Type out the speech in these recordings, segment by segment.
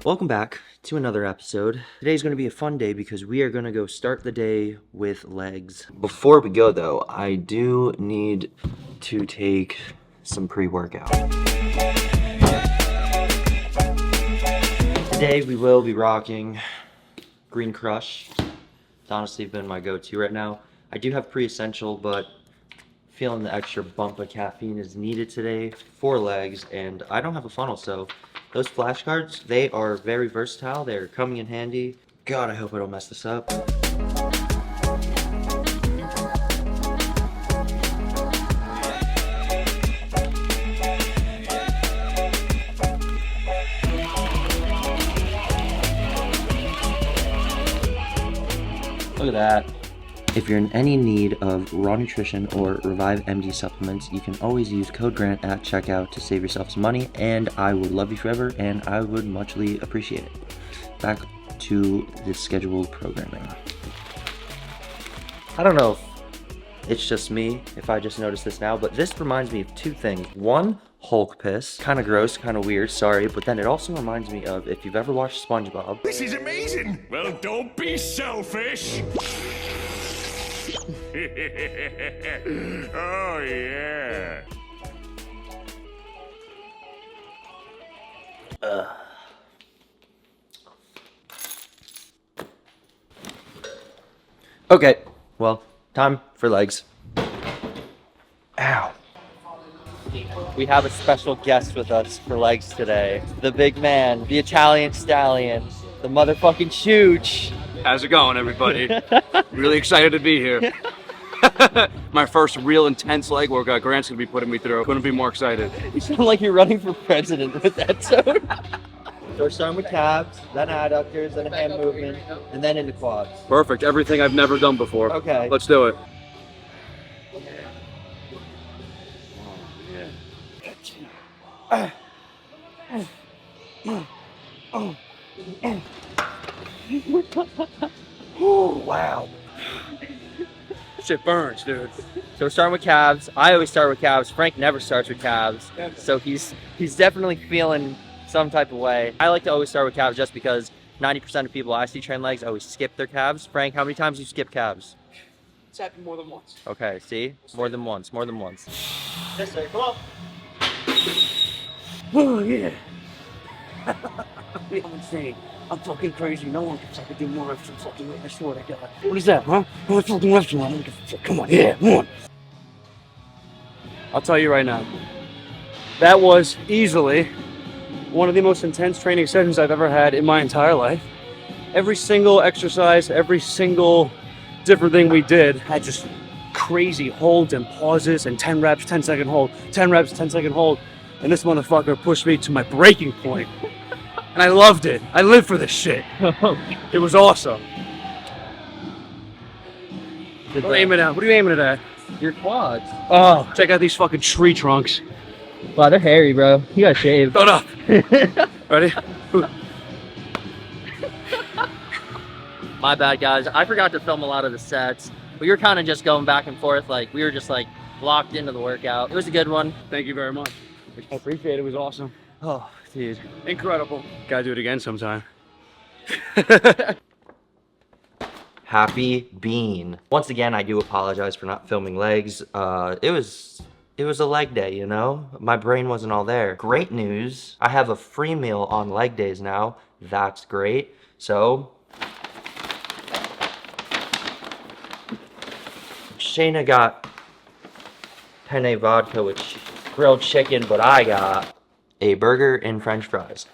Welcome back to another episode. Today's going to be a fun day because we are going to go start the day with legs. Before we go though, I do need to take some pre-workout. Today we will be rocking Green Crush. It's honestly been my go-to right now. I do have pre-essential, but feeling the extra bump of caffeine is needed today for legs, and I don't have a funnel, so those flashcards, they are very versatile. They're coming in handy. God, I hope I don't mess this up. Look at that. If you're in any need of raw nutrition or Revive MD supplements, you can always use code GRANT at checkout to save yourself some money, and I would love you forever, and I would muchly appreciate it. Back to the scheduled programming. I don't know if it's just me, if I just noticed this now, but this reminds me of two things. One, Hulk piss. Kind of gross, kind of weird, sorry, but then it also reminds me of, if you've ever watched SpongeBob. This is amazing! Well, don't be selfish! Oh, yeah. Okay, well, time for legs. Ow. We have a special guest with us for legs today. The big man, the Italian stallion, the motherfucking Chooch. How's it going, everybody? Really excited to be here. My first real intense leg workout Grant's gonna be putting me through. Couldn't be more excited. You sound like you're running for president with that tone. So we're starting with calves, then adductors, then a hand movement, and then into quads. Perfect. Everything I've never done before. Okay. Let's do it. Oh, wow. Shit burns, dude. So we're starting with calves. I always start with calves. Frank never starts with calves. So he's definitely feeling some type of way. I like to always start with calves just because 90% of people I see train legs always skip their calves. Frank, how many times do you skip calves? It's happened more than once. Okay, see? More than once, more than once. This way, come on. Oh, yeah. I'm insane. I'm fucking crazy. No one thinks I could do more reps than fucking weight. I swear to God. What is that, huh? How much fucking reps do I want? Come on, yeah, come on. I'll tell you right now. That was easily one of the most intense training sessions I've ever had in my entire life. Every single exercise, every single different thing we did had just crazy holds and pauses and 10 reps, 10-second hold, 10 reps, 10-second hold. And this motherfucker pushed me to my breaking point. And I loved it. I lived for this shit. It was awesome. What are you aiming at? What are you aiming at? Your quads. Oh, check out these fucking tree trunks. Wow, they're hairy, bro. You gotta shave. Shut up. Ready? My bad, guys. I forgot to film a lot of the sets. We were kind of just going back and forth. Like, we were just like locked into the workout. It was a good one. Thank you very much. I appreciate it. It was awesome. Oh, dude. Incredible. Gotta do it again sometime. Happy bean. Once again, I do apologize for not filming legs. It was a leg day, you know? My brain wasn't all there. Great news. I have a free meal on leg days now. That's great. So, Shayna got penne vodka with grilled chicken, but I got a burger and french fries.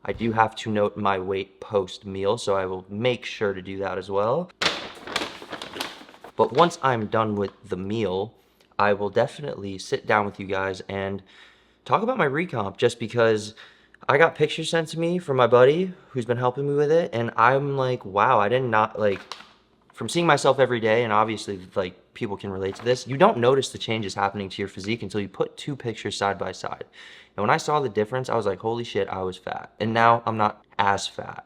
I do have to note my weight post meal, so I will make sure to do that as well. But once I'm done with the meal, I will definitely sit down with you guys and talk about my recomp, just because I got pictures sent to me from my buddy who's been helping me with it, and I'm like, wow, I did not, like, from seeing myself every day, and obviously, like, people can relate to this, you don't notice the changes happening to your physique until you put two pictures side by side. And when I saw the difference, I was like, holy shit, I was fat. And now I'm not as fat.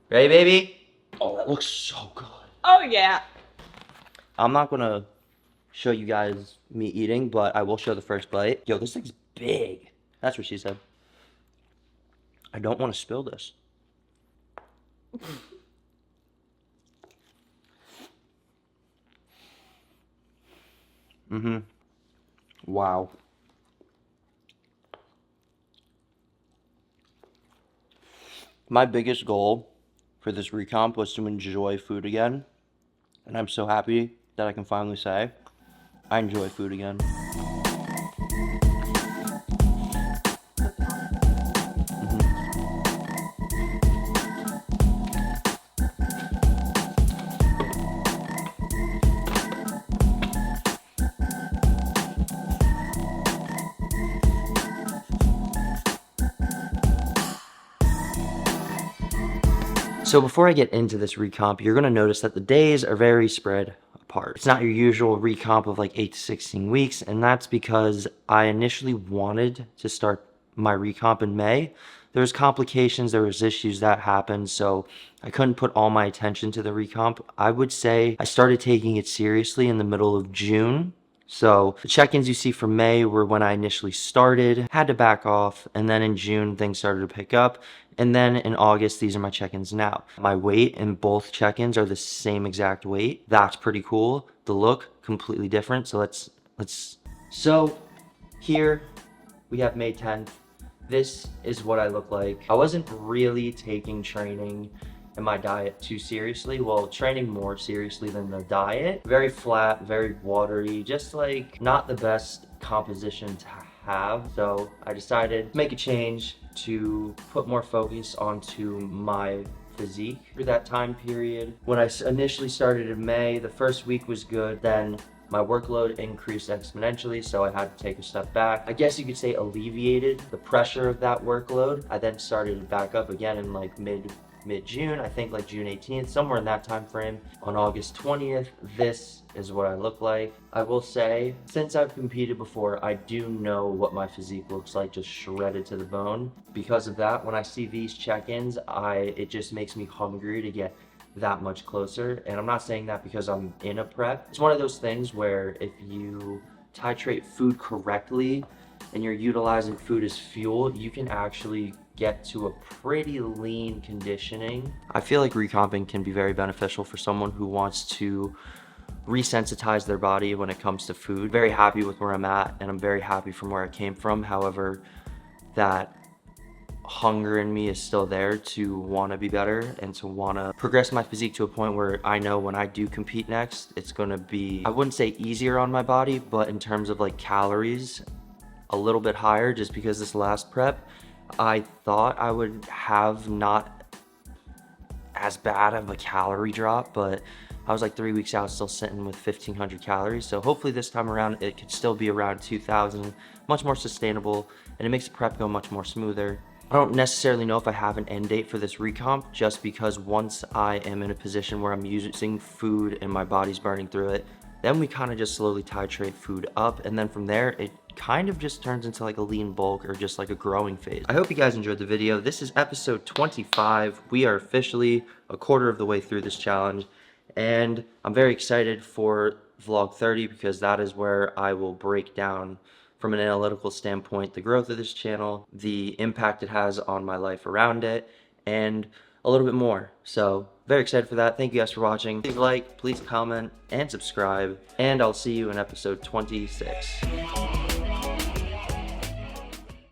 Ready, baby? Oh, that looks so good. Oh, yeah. I'm not gonna show you guys me eating, but I will show the first bite. Yo, this thing's big. That's what she said. I don't want to spill this. Wow. My biggest goal for this recomp was to enjoy food again. And I'm so happy that I can finally say I enjoy food again. So before I get into this recomp, you're going to notice that the days are very spread apart. It's not your usual recomp of like 8 to 16 weeks, and that's because I initially wanted to start my recomp in May. There was complications, there was issues that happened, so I couldn't put all my attention to the recomp. I would say I started taking it seriously in the middle of June. So the check-ins you see for May were when I initially started, had to back off, and then in June things started to pick up, and then in August these are my check-ins now. My weight in both check-ins are the same exact weight. That's pretty cool. The look completely different. So so here we have May 10th. This is what I look like. I wasn't really taking training and my diet too seriously. Well, training more seriously than the diet. Very flat, very watery, just like not the best composition to have. So I decided to make a change to put more focus onto my physique for that time period. When I initially started in May, the first week was good. Then my workload increased exponentially, so I had to take a step back. I guess you could say alleviated the pressure of that workload. I then started back up again in like mid-June, I think like June 18th, somewhere in that time frame. On August 20th, this is what I look like. I will say, since I've competed before, I do know what my physique looks like, just shredded to the bone. Because of that, when I see these check-ins, it just makes me hungry to get that much closer. And I'm not saying that because I'm in a prep. It's one of those things where if you titrate food correctly and you're utilizing food as fuel, you can actually get to a pretty lean conditioning. I feel like recomping can be very beneficial for someone who wants to resensitize their body when it comes to food. Very happy with where I'm at, and I'm very happy from where I came from. However, that hunger in me is still there to want to be better and to want to progress my physique to a point where I know when I do compete next, it's going to be, I wouldn't say easier on my body, but in terms of like calories, a little bit higher, just because this last prep, I thought I would have not as bad of a calorie drop, but I was like 3 weeks out still sitting with 1,500 calories. So hopefully this time around it could still be around 2,000, much more sustainable, and it makes the prep go much more smoother. I don't necessarily know if I have an end date for this recomp, just because once I am in a position where I'm using food and my body's burning through it, then we kind of just slowly titrate food up, and then from there it kind of just turns into like a lean bulk or just like a growing phase. I hope you guys enjoyed the video. This is episode 25. We are officially a quarter of the way through this challenge, and I'm very excited for vlog 30 because that is where I will break down from an analytical standpoint the growth of this channel, the impact it has on my life around it, and a little bit more. So very excited for that. Thank you guys for watching. Please like, please comment, and subscribe, and I'll see you in episode 26.